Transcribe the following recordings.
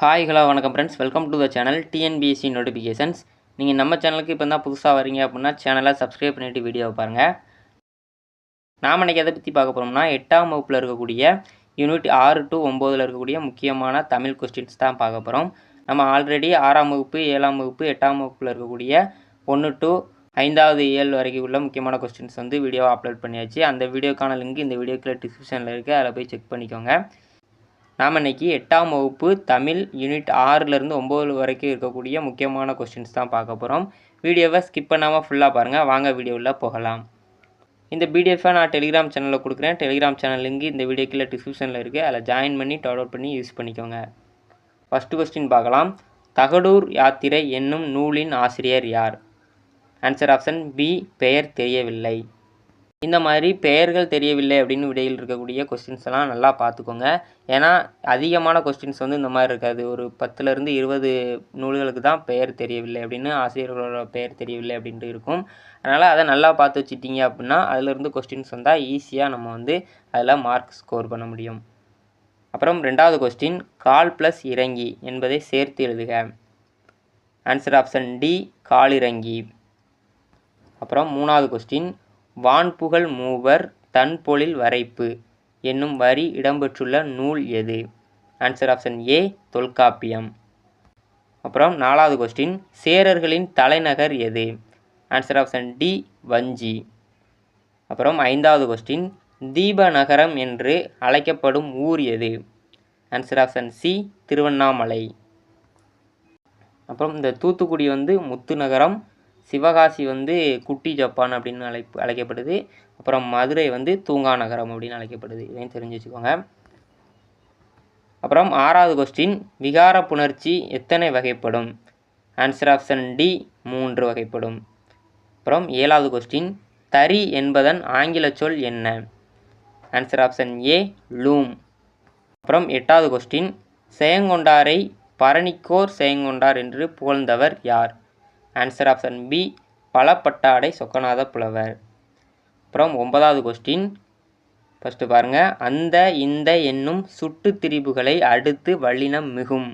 Hi hello வணக்கம் friends, welcome to the channel TNPSC notifications. நீங்கள் நம்ம சேனலுக்கு இப்போ தான் புதுசாக வரீங்க அப்படின்னா சேனலை சப்ஸ்கிரைப் பண்ணிவிட்டு வீடியோவை பாருங்கள். நாம் இன்றைக்கி எதை பற்றி பார்க்க போகிறோம்னா 8ஆம் வகுப்பில் இருக்கக்கூடிய யூனிட் 6 to 9 இருக்கக்கூடிய முக்கியமான தமிழ் கொஸ்டின்ஸ் தான் பார்க்க போகிறோம். நம்ம ஆல்ரெடி 6ஆம் வகுப்பு 7ஆம் வகுப்பு 8ஆம் வகுப்பில் இருக்கக்கூடிய 1 to 5வது 7 வரைக்கும் உள்ள முக்கியமான கொஸ்டின்ஸ் வீடியோவை அப்லோட் பண்ணியாச்சு. அந்த வீடியோக்கான லிங்க் இந்த வீடியோக்குள்ள டிஸ்கிரிப்ஷனில் இருக்குது, அதில் போய் செக் பண்ணிக்கோங்க. நாம் இன்றைக்கி 8ஆம் வகுப்பு தமிழ் யூனிட் 6லேருந்து 9 வரைக்கும் இருக்கக்கூடிய முக்கியமான கொஸ்டின்ஸ் தான் பார்க்க போகிறோம். வீடியோவை ஸ்கிப் பண்ணாமல் ஃபுல்லாக பாருங்கள். வாங்க வீடியோவில் போகலாம். இந்த பிடிஎஃபை நான் டெலிகிராம் சேனலில் கொடுக்குறேன். டெலிகிராம் சேனல் லிங்க் இந்த வீடியோக்குள்ள டிஸ்கிரிப்ஷனில் இருக்குது, அதில் ஜாயின் பண்ணி டவுன்லோட் பண்ணி யூஸ் பண்ணிக்கோங்க. ஃபஸ்ட்டு கொஸ்டின் பார்க்கலாம். தகடூர் யாத்திரை என்னும் நூலின் ஆசிரியர் யார்? ஆன்சர் ஆப்ஷன் பி, பெயர் தெரியவில்லை. இந்த மாதிரி பெயர்கள் தெரியவில்லை அப்படின்னு விடையில் இருக்கக்கூடிய கொஸ்டின்ஸ் எல்லாம் நல்லா பார்த்துக்கோங்க. ஏன்னா அதிகமான கொஸ்டின்ஸ் இந்த மாதிரி இருக்காது. ஒரு 10லேருந்து 20 நூல்களுக்கு தான் பெயர் தெரியவில்லை அப்படின்னு, ஆசிரியர்களோட பெயர் தெரியவில்லை அப்படின்ட்டு இருக்கும். அதனால் அதை நல்லா பார்த்து வச்சுட்டிங்க அப்படின்னா அதிலிருந்து கொஸ்டின்ஸ் வந்தால் ஈஸியாக நம்ம அதில் மார்க் ஸ்கோர் பண்ண முடியும். அப்புறம் 2வது கொஸ்டின், கால் ப்ளஸ் இறங்கி என்பதை சேர்த்து எழுதுக. ஆன்சர் ஆப்ஷன் டி, காலிறங்கி. அப்புறம் 3வது கொஸ்டின், வான்புகழ் மூவர் தன்பொழில் வரைப்பு என்னும் வரி இடம்பெற்றுள்ள நூல் எது? Answer option A, Tolkappiyam. அப்புறம் 4வது கொஸ்டின், சேரர்களின் தலைநகர் எது? ஆன்சர் ஆப்ஷன் டி, வஞ்சி. அப்புறம் 5வது கொஸ்டின், தீபநகரம் என்று அழைக்கப்படும் ஊர் எது? Answer option C, Tiruvannamalai. அப்புறம் இந்த தூத்துக்குடி முத்து நகரம், சிவகாசி குட்டி ஜப்பான் அப்படின்னு அழைக்கப்படுது. அப்புறம் மதுரை தூங்கா நகரம் அப்படின்னு அழைக்கப்படுது. இதையும் தெரிஞ்சு வச்சுக்கோங்க. அப்புறம் 6வது கொஸ்டின், விகார புணர்ச்சி எத்தனை வகைப்படும்? ஆன்சர் ஆப்ஷன் டி, 3 வகைப்படும். அப்புறம் 7வது கொஸ்டின், தறி என்பதன் ஆங்கில சொல் என்ன? Answer option A, loom. அப்புறம் 8வது கொஸ்டின், செயங்கொண்டாரை பரணிக்கோர் செயங்கொண்டார் என்று புகழ்ந்தவர் யார்? ஆன்சர் ஆப்ஷன் பி, பலப்பட்டாடை சொக்கநாத புலவர். அப்புறம் 9வது கொஸ்டின், ஃபஸ்ட்டு பாருங்கள். அந்த இந்த என்னும் சுட்டு திரிபுகளை அடுத்து வல்லினம் மிகும்.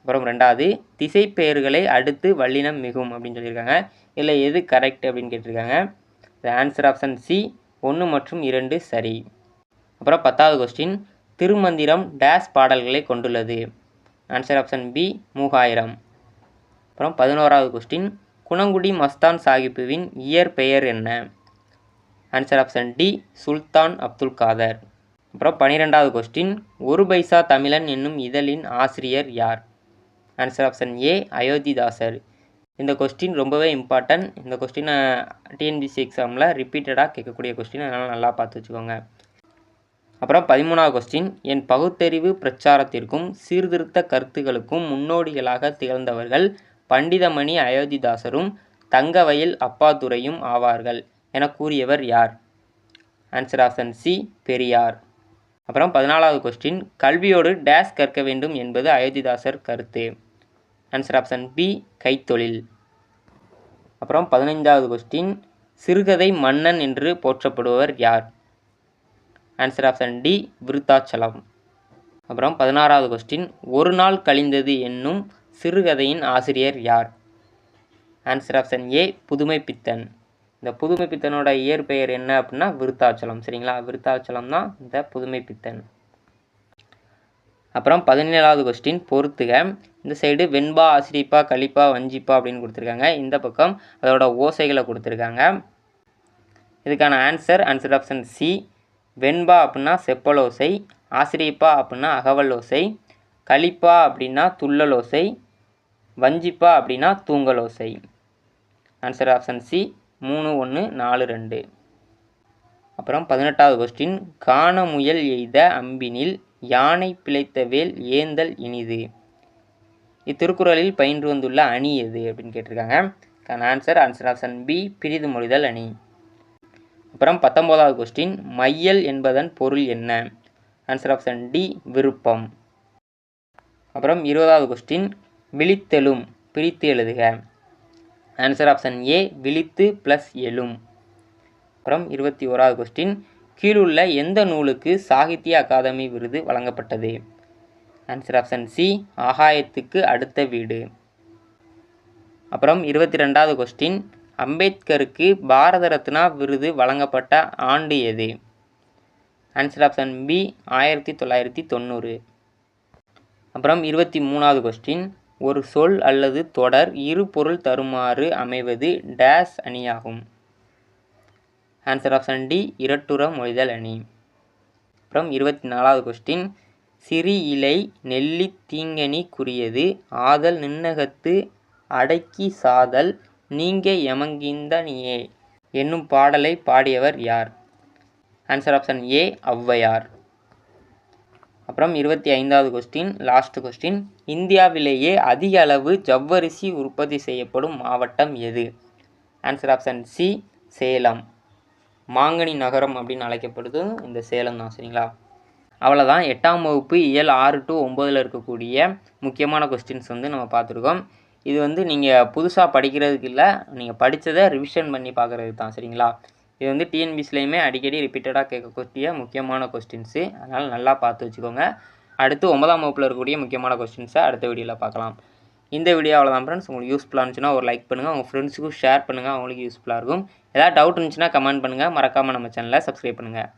அப்புறம் 2வது, திசைப்பெயர்களை அடுத்து வல்லினம் மிகும் அப்படின்னு சொல்லியிருக்காங்க. இதில் எது கரெக்ட் அப்படின்னு கேட்டிருக்காங்க. ஆன்சர் ஆப்ஷன் சி, 1 மற்றும் 2 சரி. அப்புறம் 10வது கொஸ்டின், திருமந்திரம் டேஸ் பாடல்களை கொண்டுள்ளது? Answer option B, 3000. அப்புறம் 11வது கொஸ்டின், குணங்குடி மஸ்தான் சாஹிப்புவின் இயற்பெயர் என்ன? Answer option D, Sultan Abdul Kader. அப்புறம் 12வது கொஸ்டின், ஒரு பைசா தமிழன் என்னும் இதழின் ஆசிரியர் யார்? Answer option A, Iyothee Thass. இந்த கொஸ்டின் ரொம்பவே இம்பார்ட்டன்ட். இந்த கொஸ்டினை டிஎன்பிஎஸ்சி எக்ஸாமில் ரிப்பீட்டடாக கேட்கக்கூடிய கொஸ்டின், அதனால் நல்லா பார்த்து வச்சுக்கோங்க. அப்புறம் 13வது கொஸ்டின், என் பகுத்தறிவு பிரச்சாரத்திற்கும் சீர்திருத்த கருத்துக்களுக்கும் முன்னோடிகளாக திகழ்ந்தவர்கள் பண்டிதமணி அயோத்திதாசரும் தங்கவயல் அப்பாதுரையும் ஆவார்கள் என கூறியவர் யார்? Answer option C, Periyar. அப்புறம் 14வது கொஸ்டின், கல்வியோடு டேஸ் கற்க வேண்டும் என்பது அயோத்திதாசர் கருத்து? ஆன்சர் ஆப்ஷன் பி, கைத்தொழில். அப்புறம் 15வது கொஸ்டின், சிறுகதை மன்னன் என்று போற்றப்படுபவர் யார்? Answer option D, Virudhachalam. அப்புறம் 16வது கொஸ்டின், ஒரு நாள் கழிந்தது என்னும் சிறுகதையின் ஆசிரியர் யார்? Answer option A, Pudhumaipithan. இந்த புதுமைப்பித்தனோட இயற்பெயர் என்ன அப்படின்னா விருத்தாச்சலம். சரிங்களா, விருத்தாச்சலம் தான் இந்த புதுமைப்பித்தன். அப்புறம் 17வது கொஸ்டின், பொறுத்துக. இந்த சைடு வெண்பா, ஆசிரிப்பா, கலிப்பா, வஞ்சிப்பா அப்படின்னு கொடுத்துருக்காங்க. இந்த பக்கம் அதோட ஓசைகளை கொடுத்துருக்காங்க. இதுக்கான ஆன்சர் ஆப்ஷன் சி, வெண்பா அப்படின்னா செப்பலோசை, ஆசிரியப்பா அப்படின்னா அகவலோசை, கலிப்பா அப்படின்னா துள்ளலோசை, வஞ்சிப்பா அப்படின்னா தூங்கலோசை. Answer option C, 3, 1, 4, 2. அப்புறம் 18வது கொஸ்டின், காண முயல் எய்த அம்பினில் யானை பிழைத்த வேல் ஏந்தல் இனிது. இத்திருக்குறளில் பயின்று வந்துள்ள அணி எது அப்படின்னு கேட்டிருக்காங்க. ஆன்சர் ஆப்ஷன் பி, பிரிது மொழிதல் அணி. அப்புறம் 19வது கொஸ்டின், மையல் என்பதன் பொருள் என்ன? ஆன்சர் ஆப்ஷன் டி, விருப்பம். அப்புறம் 20வது கொஸ்டின், விழித்தெழும் பிரித்து எழுதுக. ஆன்சர் ஆப்ஷன் ஏ, விழித்து ப்ளஸ் எழும். அப்புறம் 21வது கொஸ்டின், கீழுள்ள எந்த நூலுக்கு சாகித்ய அகாதமி விருது வழங்கப்பட்டது? ஆன்சர் ஆப்ஷன் சி ஆகாயத்துக்கு அடுத்த வீடு. அப்புறம் 22வது கொஸ்டின், அம்பேத்கருக்கு பாரத ரத்னா விருது வழங்கப்பட்ட ஆண்டு எது? Answer option B 1990. அப்புறம் 23வது கொஸ்டின், ஒரு சொல் அல்லது தொடர் இரு பொருள் தருமாறு அமைவது டேஸ் அணியாகும்? ஆன்சர் ஆப்ஷன் டி இரட்டுற மொழிதல் அணி. அப்புறம் 24வது கொஸ்டின், சிறி இலை நெல்லி தீங்கனி குறியது ஆதல் நின்னகத்து அடக்கி சாதல் நீங்க எமங்கிந்தனியே என்னும் பாடலை பாடியவர் யார்? Answer option A Avvaiyar. அப்புறம் 25வது கொஸ்டின், லாஸ்ட் கொஸ்டின், இந்தியாவிலேயே அதிக அளவு ஜவ்வரிசி உற்பத்தி செய்யப்படும் மாவட்டம் எது? Answer option C Salem. மாங்கனி நகரம் அப்படின்னு அழைக்கப்படுது இந்த சேலம் தான். சரிங்களா? அவ்வளோதான் 8ஆம் வகுப்பு இயல் 6 to 9 இருக்கக்கூடிய முக்கியமான கொஸ்டின்ஸ் நம்ம பார்த்துருக்கோம். இது நீங்கள் புதுசாக படிக்கிறதுக்கு இல்லை, நீங்கள் படித்ததை ரிவிஷன் பண்ணி பார்க்குறதுக்கு தான். சரிங்களா? இது டிஎன்பிசிலையுமே அடிக்கடி ரிப்பீட்டடாக கேட்கக்கூடிய முக்கியமான கொஸ்டின்ஸு. அதனால் நல்லா பார்த்து வச்சுக்கோங்க. அடுத்து 9ஆம் வகுப்பில் இருக்கக்கூடிய முக்கியமான கொஸ்டின்ஸை அடுத்த வீடியோவில் பார்க்கலாம். இந்த வீடியோ அவ்வளோதான் ஃப்ரெண்ட்ஸ். உங்களுக்கு யூஸ்ஃபுல்லாக இருந்துச்சுன்னா ஒரு லைக் பண்ணுங்கள், உங்கள் ஃப்ரெண்ட்ஸுக்கும் ஷேர் பண்ணுங்கள், அவங்களுக்கு யூஸ்ஃபுல்லாக இருக்கும். ஏதாவது டவுட் இருந்துச்சுன்னா கமெண்ட் பண்ணுங்கள். மறக்காமல் நம்ம சேனலை சப்ஸ்கிரைப் பண்ணுங்கள்.